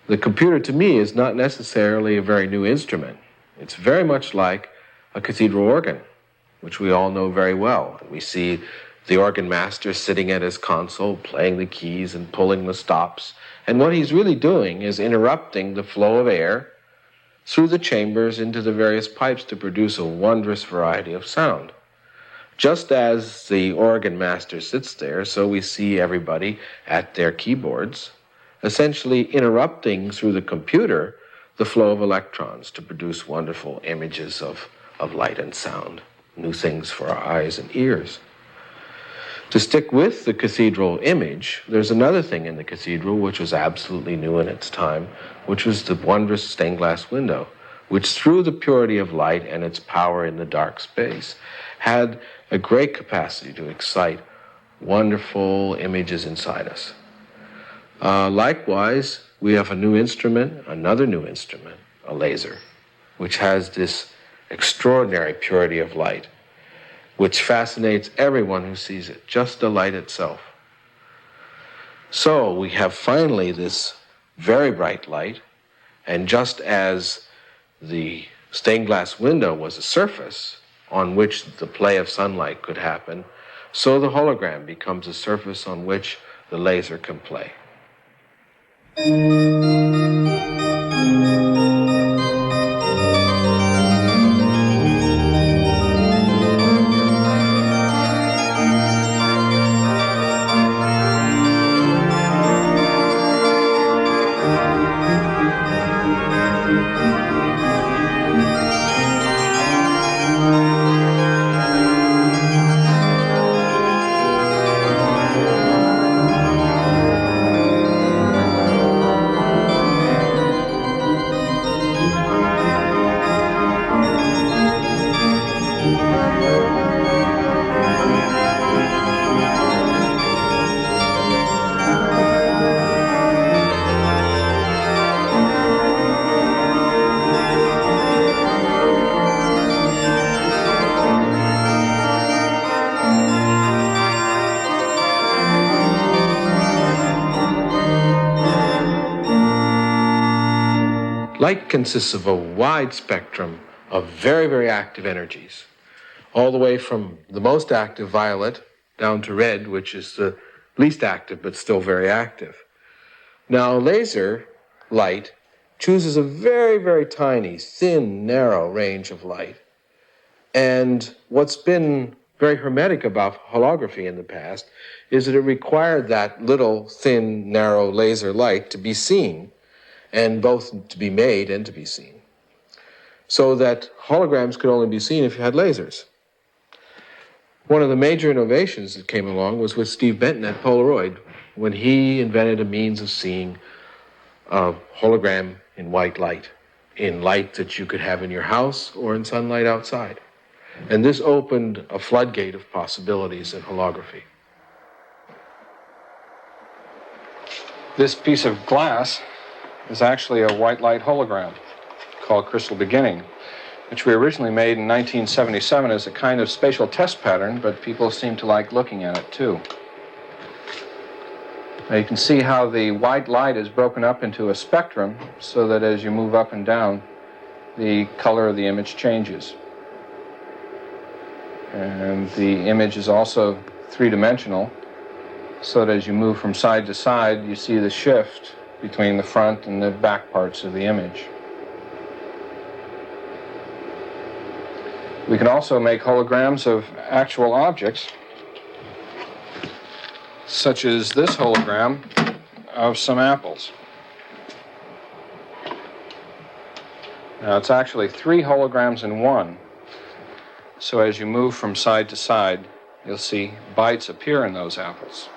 The computer, to me, is not necessarily a very new instrument. It's very much like a cathedral organ, which we all know very well. We see the organ master sitting at his console, playing the keys and pulling the stops. And what he's really doing is interrupting the flow of air through the chambers into the various pipes to produce a wondrous variety of sound. Just as the organ master sits there, so we see everybody at their keyboards, essentially interrupting through the computer the flow of electrons to produce wonderful images of light and sound, new things for our eyes and ears. To stick with the cathedral image, there's another thing in the cathedral which was absolutely new in its time, which was the wondrous stained glass window, which through the purity of light and its power in the dark space had a great capacity to excite wonderful images inside us. Likewise, we have a new instrument, another new instrument, a laser, which has this extraordinary purity of light, which fascinates everyone who sees it, just the light itself. So we have finally this very bright light, and just as the stained glass window was a surface on which the play of sunlight could happen, so the hologram becomes a surface on which the laser can play. Light consists of a wide spectrum of very, very active energies, all the way from the most active violet down to red, which is the least active but still very active. Now, laser light chooses a very, very tiny, thin, narrow range of light. And what's been very hermetic about holography in the past is that it required that little, thin, narrow laser light to be seen, and both to be made and to be seen, so that holograms could only be seen if you had lasers. One of the major innovations that came along was with Steve Benton at Polaroid, when he invented a means of seeing a hologram in white light, in light that you could have in your house or in sunlight outside. And this opened a floodgate of possibilities in holography. This piece of glass is actually a white light hologram called Crystal Beginning, which we originally made in 1977 as a kind of spatial test pattern, but people seem to like looking at it too. Now you can see how the white light is broken up into a spectrum so that as you move up and down, the color of the image changes. And the image is also three-dimensional, so that as you move from side to side, you see the shift between the front and the back parts of the image. We can also make holograms of actual objects, such as this hologram of some apples. Now it's actually 3 holograms in one, so as you move from side to side, you'll see bites appear in those apples.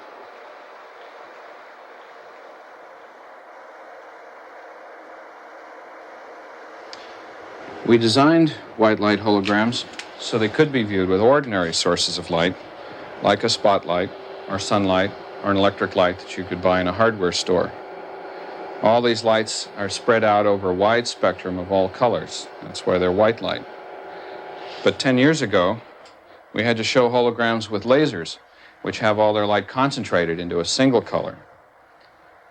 We designed white light holograms so they could be viewed with ordinary sources of light, like a spotlight or sunlight or an electric light that you could buy in a hardware store. All these lights are spread out over a wide spectrum of all colors. That's why they're white light. But 10 years ago, we had to show holograms with lasers, which have all their light concentrated into a single color.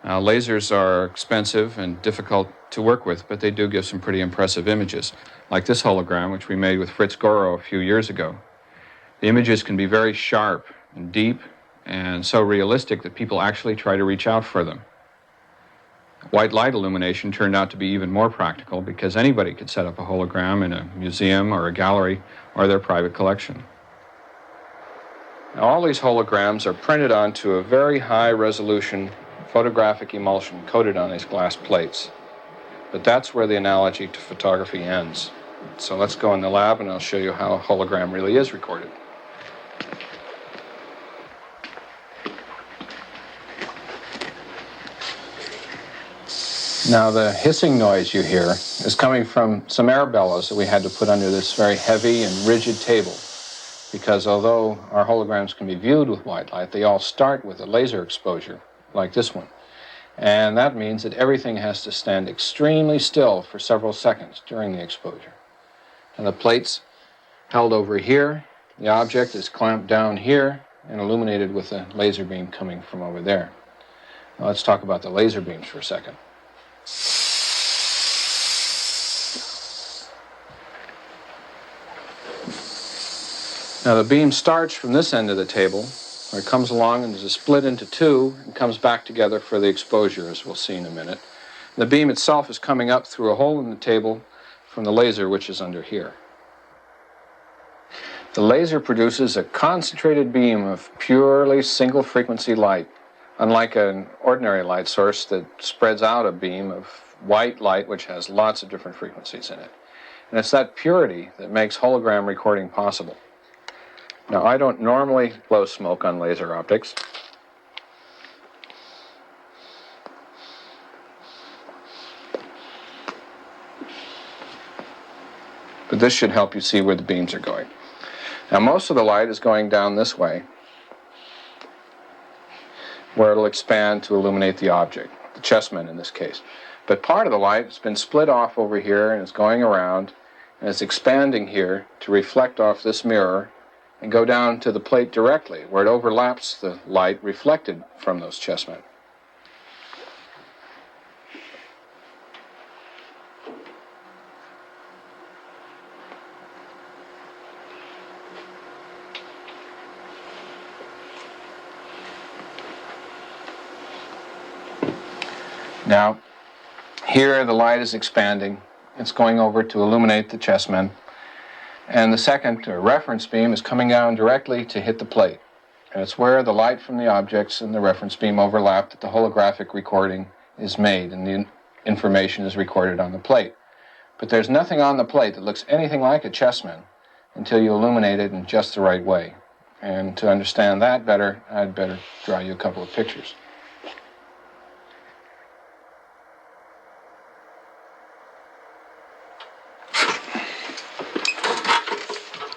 Lasers are expensive and difficult to work with, but they do give some pretty impressive images, like this hologram, which we made with Fritz Goro a few years ago. The images can be very sharp and deep and so realistic that people actually try to reach out for them. White light illumination turned out to be even more practical because anybody could set up a hologram in a museum or a gallery or their private collection. Now, all these holograms are printed onto a very high-resolution photographic emulsion coated on these glass plates. But that's where the analogy to photography ends. So let's go in the lab and I'll show you how a hologram really is recorded. Now, the hissing noise you hear is coming from some air bellows that we had to put under this very heavy and rigid table, because although our holograms can be viewed with white light, they all start with a laser exposure, like this one. And that means that everything has to stand extremely still for several seconds during the exposure. And the plate's held over here, the object is clamped down here, and illuminated with a laser beam coming from over there. Now let's talk about the laser beams for a second. Now the beam starts from this end of the table, where it comes along and is split into two and comes back together for the exposure, as we'll see in a minute. The beam itself is coming up through a hole in the table from the laser, which is under here. The laser produces a concentrated beam of purely single frequency light, unlike an ordinary light source that spreads out a beam of white light which has lots of different frequencies in it. And it's that purity that makes hologram recording possible. Now, I don't normally blow smoke on laser optics. But this should help you see where the beams are going. Now, most of the light is going down this way, where it'll expand to illuminate the object, the chessmen in this case. But part of the light has been split off over here and is going around, and it's expanding here to reflect off this mirror and go down to the plate directly, where it overlaps the light reflected from those chessmen. Now, here the light is expanding. It's going over to illuminate the chessmen. And the second, or reference beam, is coming down directly to hit the plate. And it's where the light from the objects and the reference beam overlap that the holographic recording is made and the information is recorded on the plate. But there's nothing on the plate that looks anything like a chessman until you illuminate it in just the right way. And to understand that better, I'd better draw you a couple of pictures.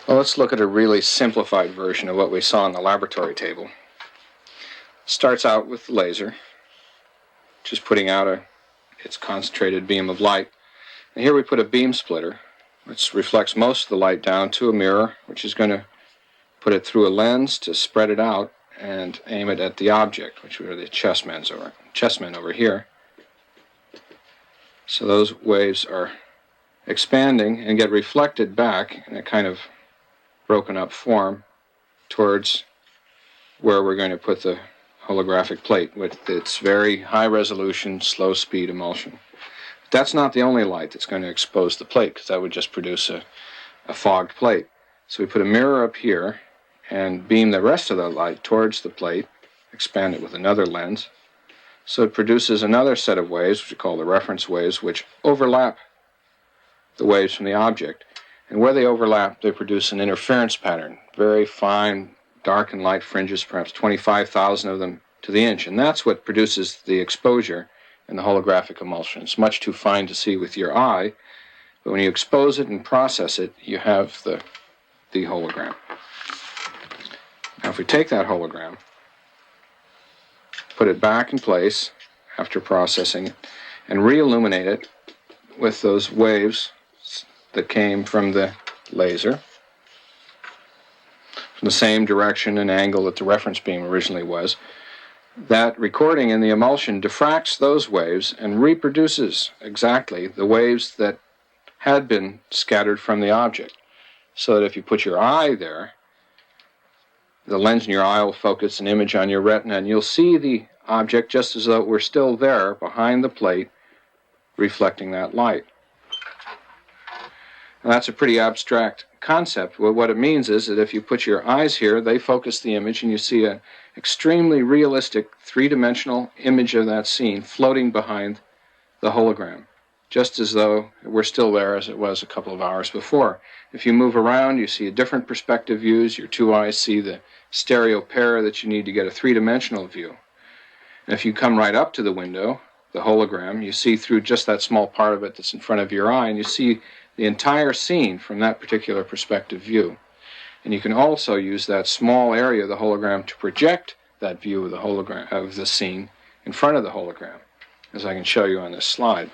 Well, let's look at a really simplified version of what we saw on the laboratory table. Starts out with the laser, just putting out its concentrated beam of light. And here we put a beam splitter, which reflects most of the light down to a mirror, which is going to put it through a lens to spread it out and aim it at the object, which are the chessmen over here. So those waves are expanding and get reflected back in a kind of broken up form towards where we're going to put the holographic plate with its very high resolution, slow speed emulsion. But that's not the only light that's going to expose the plate, because that would just produce a fogged plate. So we put a mirror up here and beam the rest of the light towards the plate, expand it with another lens. So it produces another set of waves, which we call the reference waves, which overlap the waves from the object. And where they overlap, they produce an interference pattern, very fine, dark and light fringes, perhaps 25,000 of them to the inch. And that's what produces the exposure in the holographic emulsion. It's much too fine to see with your eye, but when you expose it and process it, you have the hologram. Now, if we take that hologram, put it back in place after processing it, and re-illuminate it with those waves that came from the laser, from the same direction and angle that the reference beam originally was, That recording in the emulsion diffracts those waves and reproduces exactly the waves that had been scattered from the object. So that if you put your eye there, the lens in your eye will focus an image on your retina, and you'll see the object just as though it were still there behind the plate, reflecting that light. And that's a pretty abstract concept. Well, what it means is that if you put your eyes here, they focus the image, and you see an extremely realistic three-dimensional image of that scene floating behind the hologram, just as though it were still there as it was a couple of hours before. If you move around, you see a different perspective views. Your two eyes see the stereo pair that you need to get a three-dimensional view. And if you come right up to the window, the hologram, you see through just that small part of it that's in front of your eye, and you see the entire scene from that particular perspective view. And you can also use that small area of the hologram to project that view of the hologram of the scene in front of the hologram, as I can show you on this slide.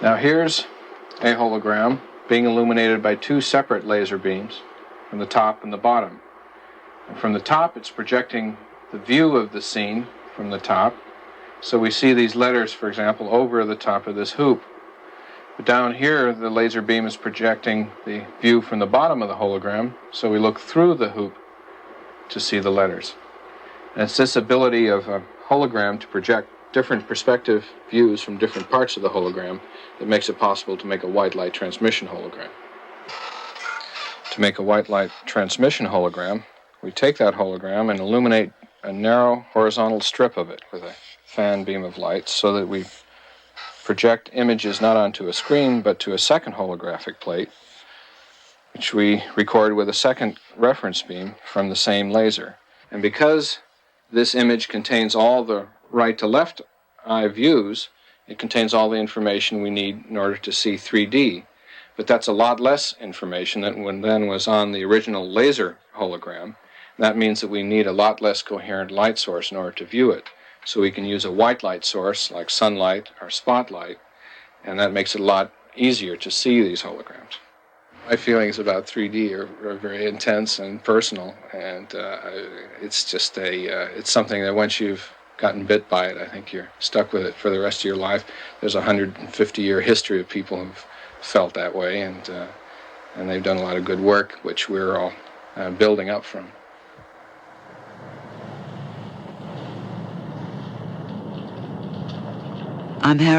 Now here's a hologram being illuminated by two separate laser beams from the top and the bottom. And from the top, it's projecting the view of the scene from the top. So we see these letters, for example, over the top of this hoop. But down here, the laser beam is projecting the view from the bottom of the hologram, so we look through the hoop to see the letters. And it's this ability of a hologram to project different perspective views from different parts of the hologram that makes it possible to make a white light transmission hologram. To make a white light transmission hologram, we take that hologram and illuminate a narrow horizontal strip of it with a fan beam of light so that we project images not onto a screen but to a second holographic plate, which we record with a second reference beam from the same laser. And because this image contains all the right to left eye views, it contains all the information we need in order to see 3D. But that's a lot less information than then was on the original laser hologram. That means that we need a lot less coherent light source in order to view it. So we can use a white light source like sunlight or spotlight, and that makes it a lot easier to see these holograms. My feelings about 3D are very intense and personal, and it's just it's something that once you've gotten bit by it, I think you're stuck with it for the rest of your life. There's a 150-year history of people who've felt that way, and they've done a lot of good work, which we're all building up from. I'm Harry.